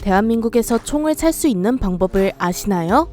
대한민국에서 총을 살 수 있는 방법을 아시나요?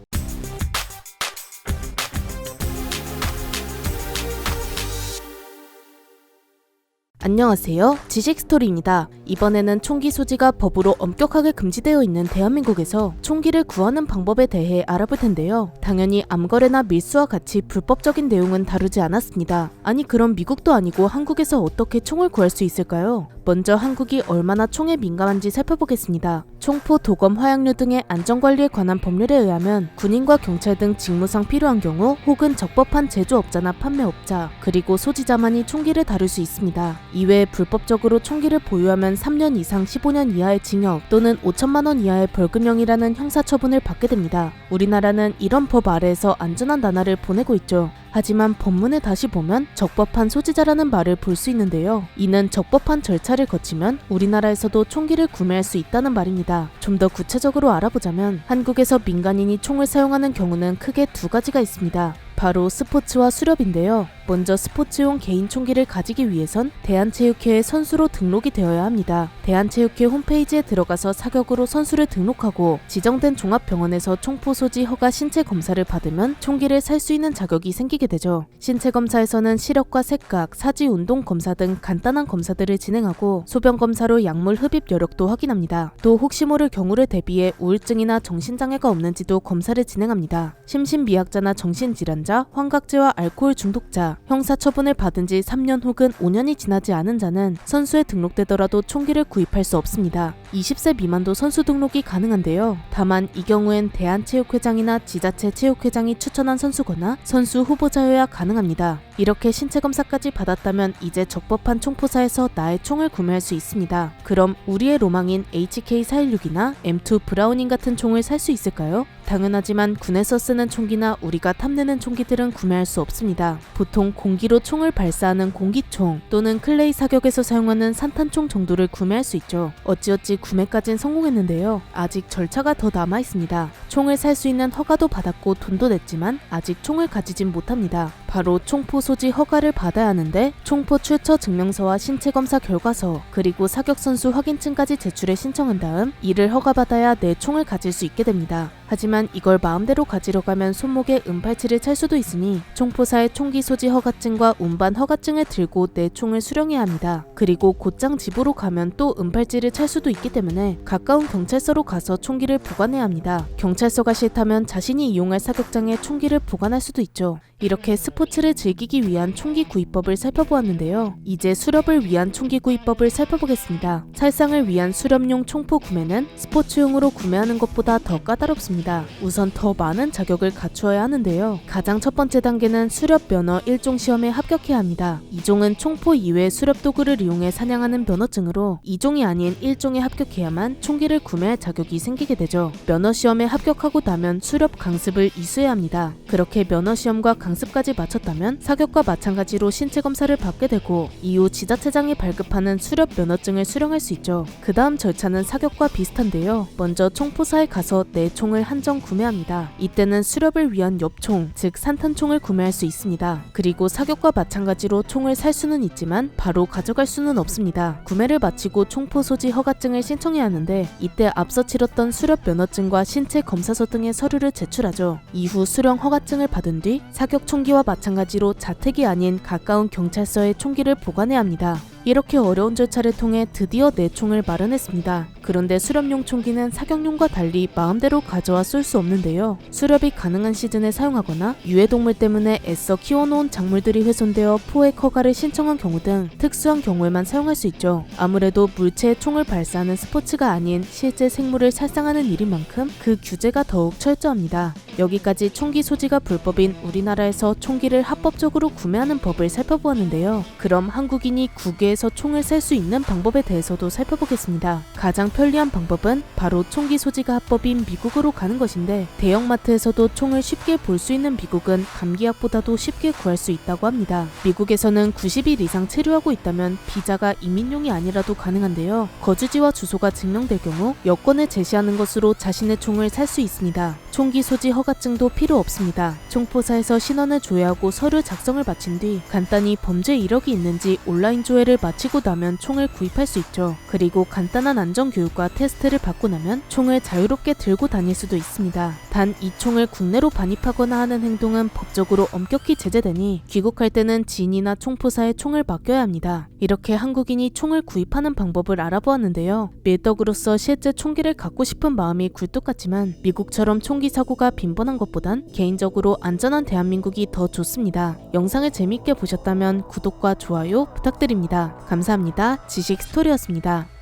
안녕하세요. 지식스토리입니다. 이번에는 총기 소지가 법으로 엄격하게 금지되어 있는 대한민국에서 총기를 구하는 방법에 대해 알아볼 텐데요. 당연히 암거래나 밀수와 같이 불법적인 내용은 다루지 않았습니다. 아니 그럼 미국도 아니고 한국에서 어떻게 총을 구할 수 있을까요? 먼저 한국이 얼마나 총에 민감한지 살펴보겠습니다. 총포, 도검, 화약류 등의 안전관리에 관한 법률에 의하면 군인과 경찰 등 직무상 필요한 경우 혹은 적법한 제조업자나 판매업자 그리고 소지자만이 총기를 다룰 수 있습니다. 이외에 불법적으로 총기를 보유하면 3년 이상 15년 이하의 징역 또는 5천만 원 이하의 벌금형이라는 형사처분을 받게 됩니다. 우리나라는 이런 법 아래에서 안전한 나날을 보내고 있죠. 하지만 법문에 다시 보면 적법한 소지자라는 말을 볼 수 있는데요. 이는 적법한 절차를 거치면 우리나라에서도 총기를 구매할 수 있다는 말입니다. 좀 더 구체적으로 알아보자면 한국에서 민간인이 총을 사용하는 경우는 크게 두 가지가 있습니다. 바로 스포츠와 수렵인데요. 먼저 스포츠용 개인 총기를 가지기 위해선 대한체육회에 선수로 등록이 되어야 합니다. 대한체육회 홈페이지에 들어가서 사격으로 선수를 등록하고 지정된 종합병원에서 총포 소지 허가 신체 검사를 받으면 총기를 살 수 있는 자격이 생기게 되죠. 신체 검사에서는 시력과 색각, 사지 운동 검사 등 간단한 검사들을 진행하고 소변 검사로 약물 흡입 여력도 확인합니다. 또 혹시 모를 경우를 대비해 우울증이나 정신장애가 없는지도 검사를 진행합니다. 심신미약자나 정신질환자, 환각제와 알코올 중독자, 형사처분을 받은 지 3년 혹은 5년이 지나지 않은 자는 선수에 등록되더라도 총기를 구입할 수 없습니다. 20세 미만도 선수 등록이 가능한데요. 다만 이 경우엔 대한체육회장이나 지자체 체육회장이 추천한 선수거나 선수 후보자여야 가능합니다. 이렇게 신체검사까지 받았다면 이제 적법한 총포사에서 나의 총을 구매할 수 있습니다. 그럼 우리의 로망인 HK416이나 M2 브라우닝 같은 총을 살 수 있을까요? 당연하지만 군에서 쓰는 총기나 우리가 탐내는 총기들은 구매할 수 없습니다. 보통 공기로 총을 발사하는 공기총 또는 클레이 사격에서 사용하는 산탄총 정도를 구매할 수 있죠. 어찌어찌 구매까진 성공했는데요. 아직 절차가 더 남아 있습니다. 총을 살 수 있는 허가도 받았고 돈도 냈지만 아직 총을 가지진 못합니다. 바로 총포 소지 허가를 받아야 하는데 총포 출처 증명서와 신체검사 결과서 그리고 사격선수 확인증까지 제출해 신청한 다음 이를 허가받아야 내 총을 가질 수 있게 됩니다. 하지만 이걸 마음대로 가지러 가면 손목에 은팔찌를 찰 수도 있으니 총포사의 총기 소지 허가증과 운반 허가증을 들고 내 총을 수령해야 합니다. 그리고 곧장 집으로 가면 또 은팔찌를 찰 수도 있기 때문에 가까운 경찰서로 가서 총기를 보관해야 합니다. 경찰서가 싫다면 자신이 이용할 사격장에 총기를 보관할 수도 있죠. 이렇게 스포츠를 즐기기 위한 총기 구입법을 살펴보았는데요. 이제 수렵을 위한 총기 구입법을 살펴보겠습니다. 살상을 위한 수렵용 총포 구매는 스포츠용으로 구매하는 것보다 더 까다롭습니다. 우선 더 많은 자격을 갖추어야 하는데요. 가장 첫 번째 단계는 수렵 면허 1종 시험에 합격해야 합니다. 2종은 총포 이외의 수렵 도구를 이용해 사냥하는 면허증으로 2종이 아닌 1종에 합격해야만 총기를 구매할 자격이 생기게 되죠. 면허 시험에 합격하고 나면 수렵 강습을 이수해야 합니다. 그렇게 면허 시험과 강습까지 마쳤다면 사격과 마찬가지로 신체 검사를 받게 되고 이후 지자체장이 발급하는 수렵 면허증을 수령할 수 있죠. 그 다음 절차는 사격과 비슷한데요. 먼저 총포사에 가서 내 총을 한정 구매합니다. 이때는 수렵을 위한 엽총, 즉 산탄총을 구매할 수 있습니다. 그리고 사격과 마찬가지로 총을 살 수는 있지만 바로 가져갈 수는 없습니다. 구매를 마치고 총포 소지 허가증을 신청해야 하는데 이때 앞서 치렀던 수렵 면허증과 신체 검사서 등의 서류를 제출하죠. 이후 수령 허가증을 받은 뒤 사격 총기와 마찬가지로 자택이 아닌 가까운 경찰서에 총기를 보관해야 합니다. 이렇게 어려운 절차를 통해 드디어 내 총을 마련했습니다. 그런데 수렵용 총기는 사격용과 달리 마음대로 가져와 쏠 수 없는데요. 수렵이 가능한 시즌에 사용하거나 유해동물 때문에 애써 키워놓은 작물들이 훼손되어 포획 허가를 신청한 경우 등 특수한 경우에만 사용할 수 있죠. 아무래도 물체에 총을 발사하는 스포츠가 아닌 실제 생물을 살상하는 일인 만큼 그 규제가 더욱 철저합니다. 여기까지 총기 소지가 불법인 우리나라에서 총기를 합법적으로 구매하는 법을 살펴보았는데요. 그럼 한국인이 국외에서 총을 살 수 있는 방법에 대해서도 살펴보겠습니다. 가장 편리한 방법은 바로 총기 소지가 합법인 미국으로 가는 것인데 대형마트에서도 총을 쉽게 볼 수 있는 미국은 감기약보다도 쉽게 구할 수 있다고 합니다. 미국에서는 90일 이상 체류하고 있다면 비자가 이민용이 아니라도 가능한데요. 거주지와 주소가 증명될 경우 여권을 제시하는 것으로 자신의 총을 살 수 있습니다. 총기 소지 허가증도 필요 없습니다. 총포사에서 신원을 조회하고 서류 작성을 마친 뒤 간단히 범죄 이력이 있는지 온라인 조회를 마치고 나면 총을 구입할 수 있죠. 그리고 간단한 안전 교육과 테스트를 받고 나면 총을 자유롭게 들고 다닐 수도 있습니다. 단 이 총을 국내로 반입하거나 하는 행동은 법적으로 엄격히 제재되니 귀국할 때는 지인이나 총포사에 총을 맡겨야 합니다. 이렇게 한국인이 총을 구입하는 방법을 알아보았는데요. 밀떡으로서 실제 총기를 갖고 싶은 마음이 굴뚝 같지만 미국처럼 총기 사고가 빈번한 것보단 개인적으로 안전한 대한민국이 더 좋습니다. 영상을 재밌게 보셨다면 구독과 좋아요 부탁드립니다. 감사합니다. 지식 스토리였습니다.